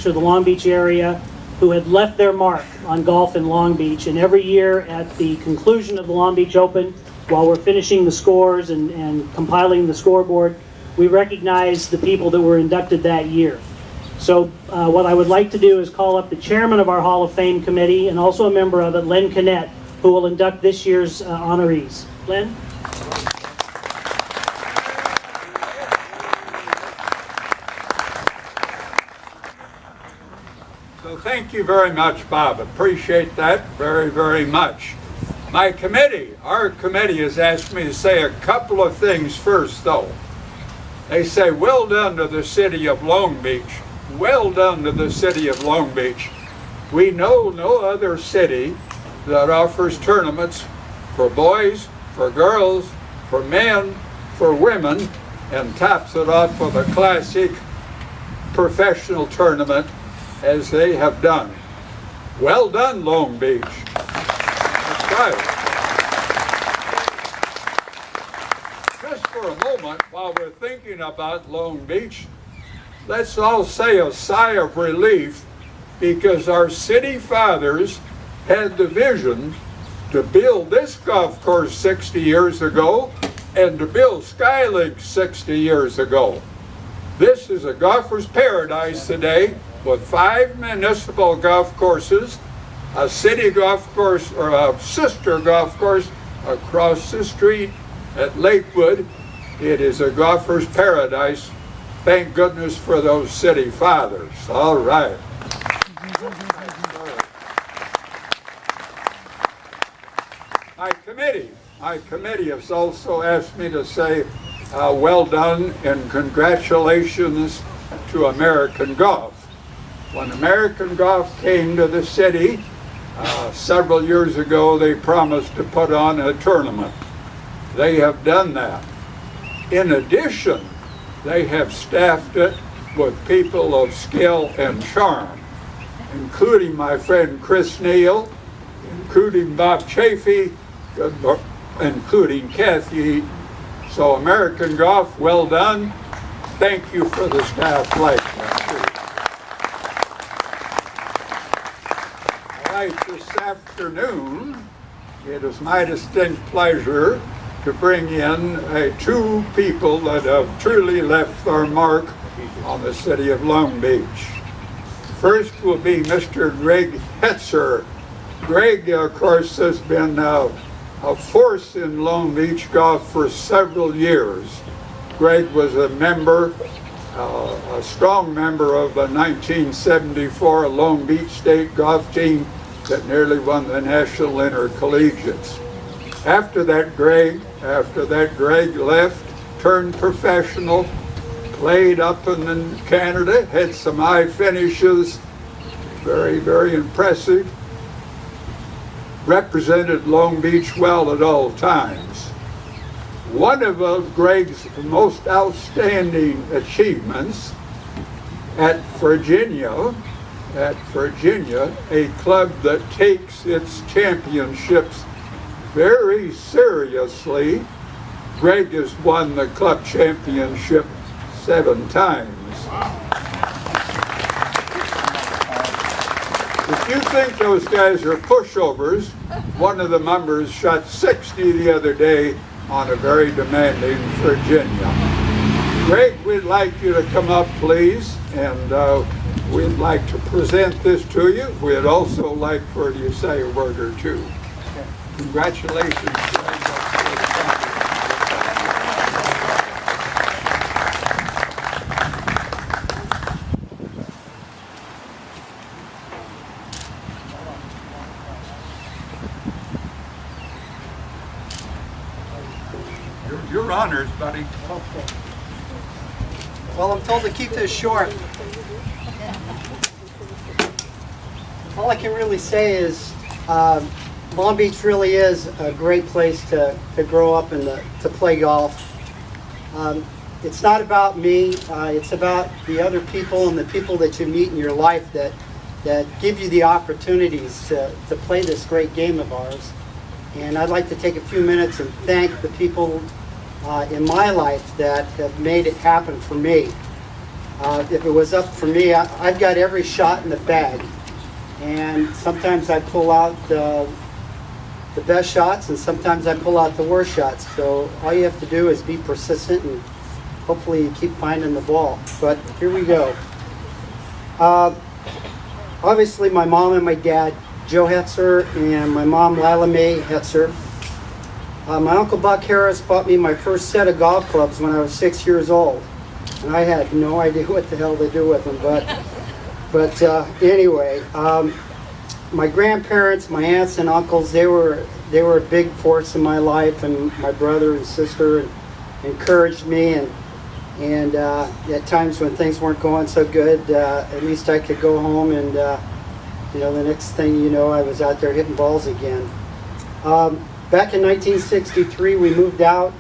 or the Long Beach area who had left their mark on golf in Long Beach. And every year at the conclusion of the Long Beach Open, while we're finishing the scores and compiling the scoreboard, we recognize the people that were inducted that year. So what I would like to do is call up the chairman of our Hall of Fame committee and also a member of it, Len Canet, who will induct this year's honorees. Len? So thank you very much, Bob. Appreciate that very, very much. My committee, our committee has asked me to say a couple of things first, though. They say, well done to the city of Long Beach. Well done to the city of Long Beach. We know no other city that offers tournaments for boys, for girls, for men, for women, and tops it off with a classic professional tournament as they have done. Well done, Long Beach. That's right. Just for a moment, while we're thinking about Long Beach, let's all say a sigh of relief, because our city fathers had the vision to build this golf course 60 years ago and to build SkyLink 60 years ago. This is a golfer's paradise today, with 5 municipal golf courses, a city golf course or a sister golf course across the street at Lakewood. It is a golfer's paradise. Thank goodness for those city fathers. All right. My committee has also asked me to say well done and congratulations to American Golf. When American Golf came to the city several years ago, they promised to put on a tournament. They have done that. In addition, they have staffed it with people of skill and charm, including my friend Chris Neal, including Bob Chafee, including Kathy. So American Golf, well done. Thank you for the staff like that. This afternoon, it is my distinct pleasure to bring in 2 people that have truly left their mark on the city of Long Beach. First will be Mr. Greg Hetzer. Greg, of course, has been a force in Long Beach golf for several years. Greg was a member, a strong member of the 1974 Long Beach State golf team that nearly won the National Intercollegiates. After that, Greg left, turned professional, played up in Canada, had some high finishes, very, very impressive. Represented Long Beach well at all times. One of Greg's most outstanding achievements at Virginia, a club that takes its championships very seriously. Greg has won the club championship 7 times. If you think those guys are pushovers, one of the members shot 60 the other day on a very demanding Virginia. Greg, we'd like you to come up, please, and we'd like to present this to you. We'd also like for you to say a word or two. Congratulations. Your honors, buddy. Okay. Well, I'm told to keep this short. All I can really say is Long Beach really is a great place to grow up and to play golf. It's not about me, it's about the other people and the people that you meet in your life that give you the opportunities to play this great game of ours. And I'd like to take a few minutes and thank the people in my life that have made it happen for me. If it was up for me, I've got every shot in the bag. And sometimes I pull out the best shots, and sometimes I pull out the worst shots. So all you have to do is be persistent, and hopefully you keep finding the ball. But here we go. Obviously, my mom and my dad, Joe Hetzer, and my mom, Lila Mae Hetzer. My uncle Buck Harris bought me my first set of golf clubs when I was 6 years old. And I had no idea what the hell to do with them. But anyway, my grandparents, my aunts and uncles, they were a big force in my life, and my brother and sister encouraged me, and at times when things weren't going so good, at least I could go home, and the next thing you know, I was out there hitting balls again. Back in 1963, we moved out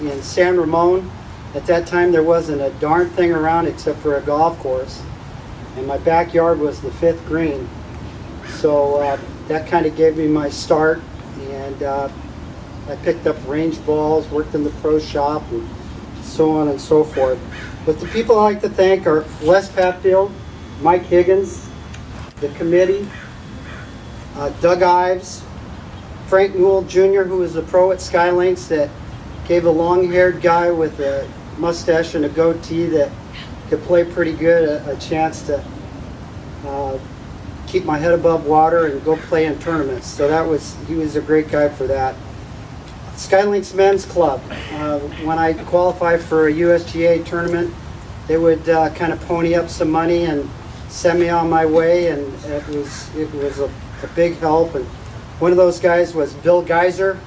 in San Ramon. At that time, there wasn't a darn thing around except for a golf course, and my backyard was the 5th green. So that kind of gave me my start, and I picked up range balls, worked in the pro shop, and so on and so forth. But the people I like to thank are Les Papfield, Mike Higgins, the committee, Doug Ives, Frank Newell Jr., who was a pro at Skylinks, that gave a long-haired guy with a mustache and a goatee that could play pretty good a chance to keep my head above water and go play in tournaments. So he was a great guy for that. Skylinks Men's Club. When I qualified for a USGA tournament, they would kind of pony up some money and send me on my way, and it was a big help. And one of those guys was Bill Geiser,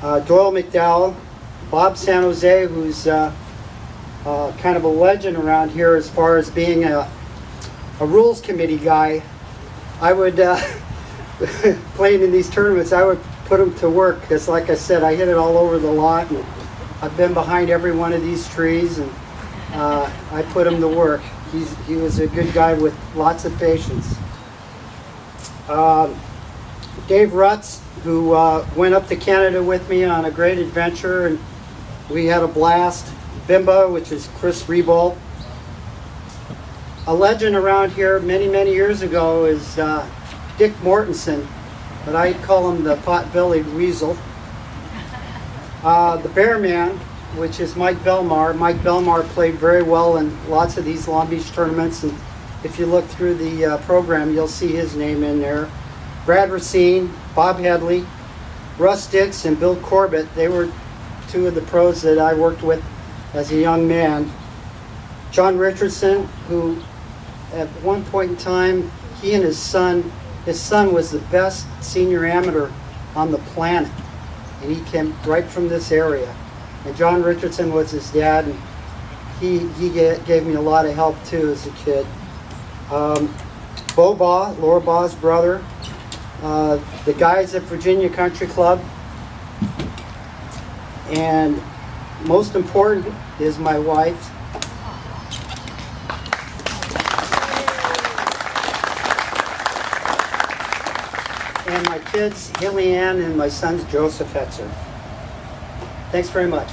Doyle McDowell, Bob San Jose, who's kind of a legend around here as far as being a rules committee guy. I would, playing in these tournaments, I would put him to work, because like I said, I hit it all over the lot, and I've been behind every one of these trees, and I put him to work. He was a good guy with lots of patience. Dave Rutz, who went up to Canada with me on a great adventure, and we had a blast. Bimba, which is Chris Rebold. A legend around here many, many years ago is Dick Mortensen, but I call him the pot-bellied weasel. The Bear Man, which is Mike Belmar. Mike Belmar played very well in lots of these Long Beach tournaments, and if you look through the program, you'll see his name in there. Brad Racine, Bob Headley, Russ Dix, and Bill Corbett. They were two of the pros that I worked with as a young man. John Richardson, who at one point in time, he and his son was the best senior amateur on the planet, and he came right from this area. And John Richardson was his dad, and he gave me a lot of help too as a kid. Bo Baugh, Laura Baugh's brother, the guys at Virginia Country Club, and most important is my wife. And my kids, Hilly Ann, and my sons, Joseph Hetzer. Thanks very much.